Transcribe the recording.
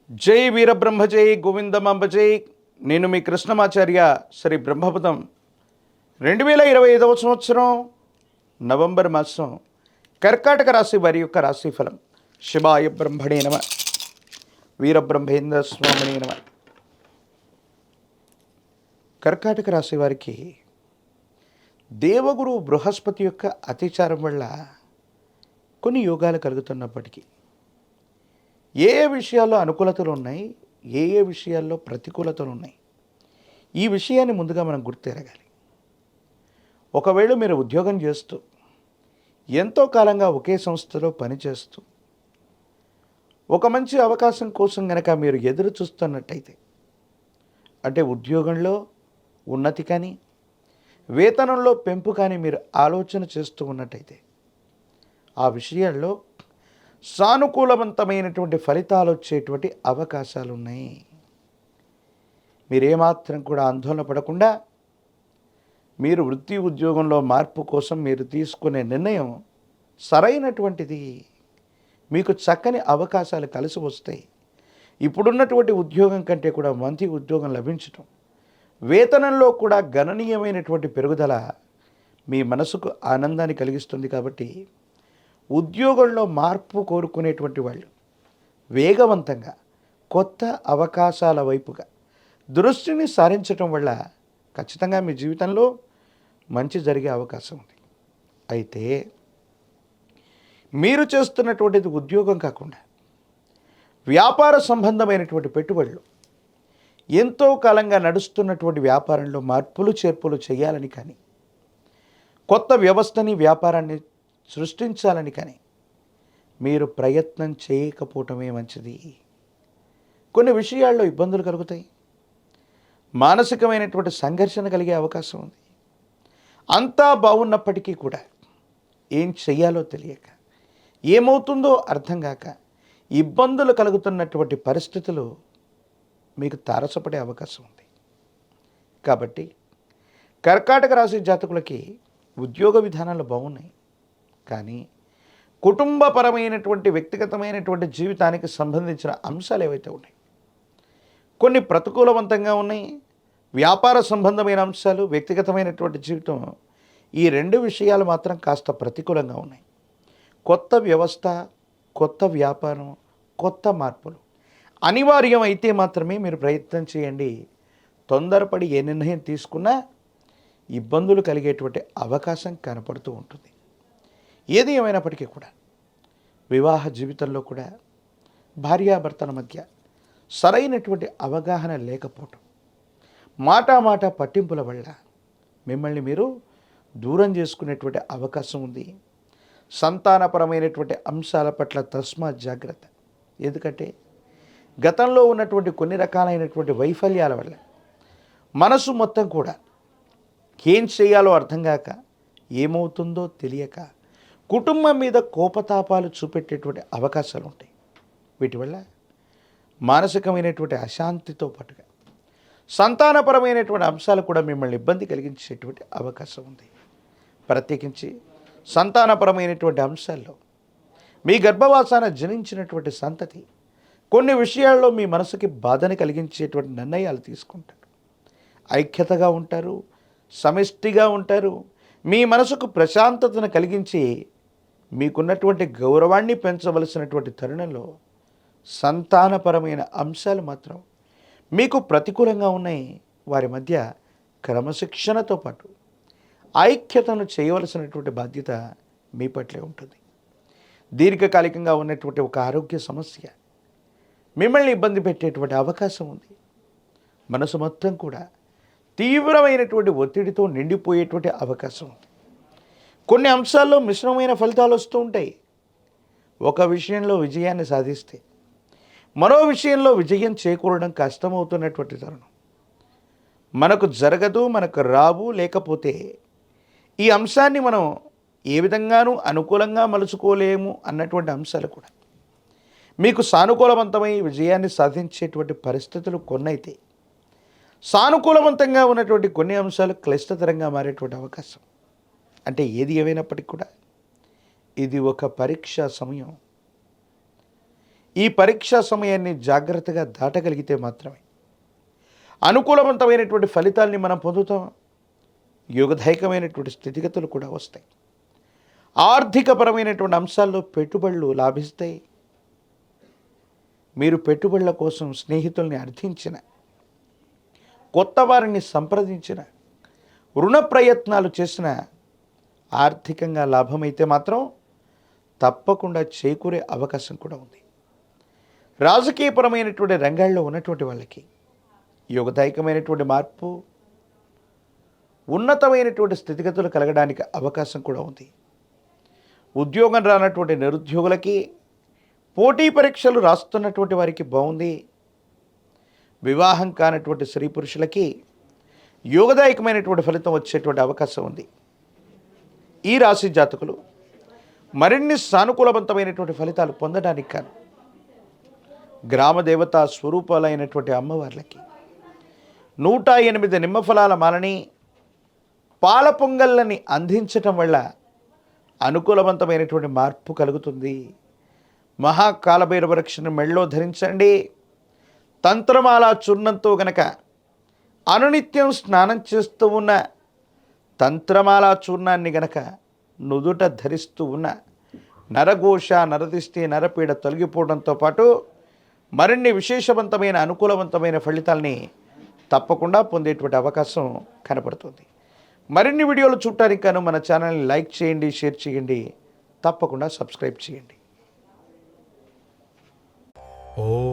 జై వీరబ్రహ్మ జై గోవిందమాంబ జై. నేను మీ కృష్ణమాచార్య. శ్రీ బ్రహ్మపదం 2025 సంవత్సరం నవంబర్ మాసం కర్కాటక రాశి వారి యొక్క రాశిఫలం. శివాయ బ్రహ్మణే నమ, వీరబ్రహ్మేంద్ర స్వామినే నమ. కర్కాటక రాశి వారికి దేవగురు బృహస్పతి యొక్క అతిచారం వల్ల కొన్ని యోగాలు కలుగుతున్నప్పటికీ ఏ ఏ విషయాల్లో అనుకూలతలు ఉన్నాయి, ఏ ఏ విషయాల్లో ప్రతికూలతలు ఉన్నాయి, ఈ విషయాన్ని ముందుగా మనం గుర్తెరగాలి. ఒకవేళ మీరు ఉద్యోగం చేస్తూ ఎంతో కాలంగా ఒకే సంస్థలో పనిచేస్తూ ఒక మంచి అవకాశం కోసం కనుక మీరు ఎదురు చూస్తున్నట్టయితే, అంటే ఉద్యోగంలో ఉన్నతి కానీ వేతనంలో పెంపు కానీ మీరు ఆలోచన చేస్తూ ఉన్నట్టయితే, ఆ విషయాల్లో సానుకూలవంతమైనటువంటి ఫలితాలు వచ్చేటువంటి అవకాశాలు ఉన్నాయి. మీరేమాత్రం కూడా ఆందోళన పడకుండా మీరు వృత్తి ఉద్యోగంలో మార్పు కోసం మీరు తీసుకునే నిర్ణయం సరైనటువంటిది. మీకు చక్కని అవకాశాలు కలిసి వస్తాయి. ఇప్పుడున్నటువంటి ఉద్యోగం కంటే కూడా మంచి ఉద్యోగం లభించటం, వేతనంలో కూడా గణనీయమైనటువంటి పెరుగుదల మీ మనసుకు ఆనందాన్ని కలిగిస్తుంది. కాబట్టి ఉద్యోగంలో మార్పు కోరుకునేటువంటి వాళ్ళు వేగవంతంగా కొత్త అవకాశాల వైపుగా దృష్టిని సారించటం వల్ల ఖచ్చితంగా మీ జీవితంలో మంచి జరిగే అవకాశం ఉంది. అయితే మీరు చేస్తున్నటువంటిది ఉద్యోగం కాకుండా వ్యాపార సంబంధమైనటువంటి పెట్టుబడులు, ఎంతో కాలంగా నడుస్తున్నటువంటి వ్యాపారంలో మార్పులు చేర్పులు చేయాలని కానీ, కొత్త వ్యవస్థని వ్యాపారాన్ని సృష్టించాలని కానీ మీరు ప్రయత్నం చేయకపోవటమే మంచిది. కొన్ని విషయాల్లో ఇబ్బందులు కలుగుతాయి, మానసికమైనటువంటి సంఘర్షణ కలిగే అవకాశం ఉంది. అంతా బాగున్నప్పటికీ కూడా ఏం చెయ్యాలో తెలియక, ఏమవుతుందో అర్థం కాక ఇబ్బందులు కలుగుతున్నటువంటి పరిస్థితులు మీకు తారసపడే అవకాశం ఉంది. కాబట్టి కర్కాటక రాశి జాతకులకి ఉద్యోగ విధానాలు బాగున్నాయి, కానీ కుటుంబపరమైనటువంటి వ్యక్తిగతమైనటువంటి జీవితానికి సంబంధించిన అంశాలు ఏవైతే ఉన్నాయి కొన్ని ప్రతికూలవంతంగా ఉన్నాయి. వ్యాపార సంబంధమైన అంశాలు, వ్యక్తిగతమైనటువంటి జీవితం, ఈ రెండు విషయాలు మాత్రం కాస్త ప్రతికూలంగా ఉన్నాయి. కొత్త వ్యవస్థ, కొత్త వ్యాపారం, కొత్త మార్పులు అనివార్యం అయితే మాత్రమే మీరు ప్రయత్నం చేయండి. తొందరపడి ఏ నిర్ణయం తీసుకున్నా ఇబ్బందులు కలిగేటువంటి అవకాశం కనపడుతూ ఉంటుంది. ఏది ఏమైనప్పటికీ కూడా వివాహ జీవితంలో కూడా భార్యాభర్తల మధ్య సరైనటువంటి అవగాహన లేకపోవటం, మాట పట్టింపుల వల్ల మిమ్మల్ని మీరు దూరం చేసుకునేటువంటి అవకాశం ఉంది. సంతానపరమైనటువంటి అంశాల పట్ల తస్మాత్ జాగ్రత్త. ఎందుకంటే గతంలో ఉన్నటువంటి కొన్ని రకాలైనటువంటి వైఫల్యాల వల్ల మనసు మొత్తం కూడా ఏం చేయాలో అర్థం కాక, ఏమవుతుందో తెలియక కుటుంబం మీద కోపతాపాలు చూపెట్టేటువంటి అవకాశాలు ఉంటాయి. వీటి వల్ల మానసికమైనటువంటి అశాంతితో పాటుగా సంతానపరమైనటువంటి అంశాలు కూడా మిమ్మల్ని ఇబ్బంది కలిగించేటువంటి అవకాశం ఉంది. ప్రత్యేకించి సంతానపరమైనటువంటి అంశాల్లో మీ గర్భవాసాన జనించినటువంటి సంతతి కొన్ని విషయాల్లో మీ మనసుకి బాధని కలిగించేటువంటి నిర్ణయాలు తీసుకుంటారు. ఐక్యతగా ఉంటారు, సమిష్టిగా ఉంటారు. మీ మనసుకు ప్రశాంతతను కలిగించి మీకున్నటువంటి గౌరవాన్ని పెంచవలసినటువంటి తరుణంలో సంతానపరమైన అంశాలు మాత్రం మీకు ప్రతికూలంగా ఉన్నాయి. వారి మధ్య క్రమశిక్షణతో పాటు ఐక్యతను చేయవలసినటువంటి బాధ్యత మీ పట్లే ఉంటుంది. దీర్ఘకాలికంగా ఉన్నటువంటి ఒక ఆరోగ్య సమస్య మిమ్మల్ని ఇబ్బంది పెట్టేటువంటి అవకాశం ఉంది. మనసు మొత్తం కూడా తీవ్రమైనటువంటి ఒత్తిడితో నిండిపోయేటువంటి అవకాశం ఉంది. కొన్ని అంశాల్లో మిశ్రమమైన ఫలితాలు వస్తూ ఉంటాయి. ఒక విషయంలో విజయాన్ని సాధిస్తే మరో విషయంలో విజయం చేకూరడం కష్టమవుతున్నటువంటి తరుణం. మనకు జరగదు, మనకు రావు, లేకపోతే ఈ అంశాన్ని మనం ఏ విధంగానూ అనుకూలంగా మలుచుకోలేము అన్నటువంటి అంశాలు కూడా మీకు సానుకూలవంతమై విజయాన్ని సాధించేటువంటి పరిస్థితులు కొన్నైతే, సానుకూలవంతంగా ఉన్నటువంటి కొన్ని అంశాలు క్లిష్టతరంగా మారేటువంటి అవకాశం. అంటే ఏది ఏమైనప్పటికీ కూడా ఇది ఒక పరీక్షా సమయం. ఈ పరీక్షా సమయాన్ని జాగ్రత్తగా దాటగలిగితే మాత్రమే అనుకూలవంతమైనటువంటి ఫలితాల్ని మనం పొందుతాం. యోగదాయకమైనటువంటి స్థితిగతులు కూడా వస్తాయి. ఆర్థికపరమైనటువంటి అంశాల్లో పెట్టుబడులు లాభిస్తాయి. మీరు పెట్టుబడుల కోసం స్నేహితుల్ని అర్థించిన, కొత్త వారిని సంప్రదించిన, రుణ ప్రయత్నాలు చేసిన ఆర్థికంగా లాభమైతే మాత్రం తప్పకుండా చేకూరే అవకాశం కూడా ఉంది. రాజకీయపరమైనటువంటి రంగాల్లో ఉన్నటువంటి వాళ్ళకి యోగదాయకమైనటువంటి మార్పు, ఉన్నతమైనటువంటి స్థితిగతులు కలగడానికి అవకాశం కూడా ఉంది. ఉద్యోగం రానటువంటి నిరుద్యోగులకి, పోటీ పరీక్షలు రాస్తున్నటువంటి వారికి బాగుంది. వివాహం కానటువంటి స్త్రీ పురుషులకి యోగదాయకమైనటువంటి ఫలితం వచ్చేటువంటి అవకాశం ఉంది. ఈ రాశి జాతకులు మరిన్ని సానుకూలవంతమైనటువంటి ఫలితాలు పొందడానికి కాను గ్రామ దేవతా స్వరూపాలైనటువంటి అమ్మవార్లకి 108 నిమ్మఫలాల మాలని, పాల పొంగళ్ళని అందించటం వల్ల అనుకూలవంతమైనటువంటి మార్పు కలుగుతుంది. మహాకాలభైరవ రక్షను మెళ్ళో ధరించండి. తంత్రమాల చూర్ణంతో గనక అనునిత్యం స్నానం చేస్తూ ఉన్న తంత్రమాల చూర్ణాన్ని గనక నుదుట ధరిస్తూ ఉన్న నరఘోష, నరదిష్టి, నరపీడ తొలగిపోవడంతో పాటు మరిన్ని విశేషవంతమైన అనుకూలవంతమైన ఫలితాల్ని తప్పకుండా పొందేటువంటి అవకాశం కనపడుతుంది. మరిన్ని వీడియోలు చూడటానికి గాను మన ఛానల్ని లైక్ చేయండి, షేర్ చేయండి, తప్పకుండా సబ్స్క్రైబ్ చేయండి. ఓం